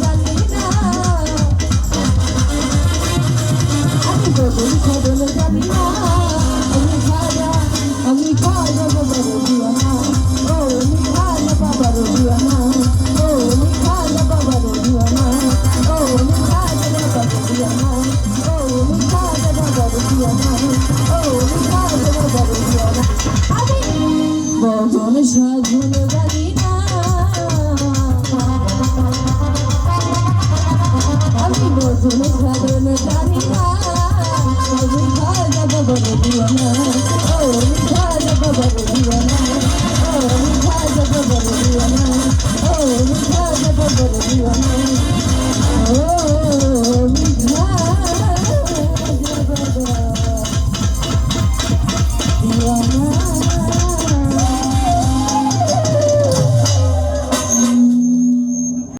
জানি না আমি বদল সাধন জানি না আমি খাজা বাবার দিওয়ানা ও আমি খাজা বাবার দিওয়ানা ও আমি খাজা বাবার দিওয়ানা ও আমি খাজা বাবার দিওয়ানা ও আমি খাজা বাবার দিওয়ানা ও আমি খাজা বাবার দিওয়ানা আমি বদল সাধন জানি না আমি বদল সাধন জানি না আমি খাজা বাবার দিওয়ানা ও আমি খাজা বাবার দিওয়ানা ও আমি খাজা বাবার দিওয়ানা ও আমি খাজা বাবার দিওয়ানা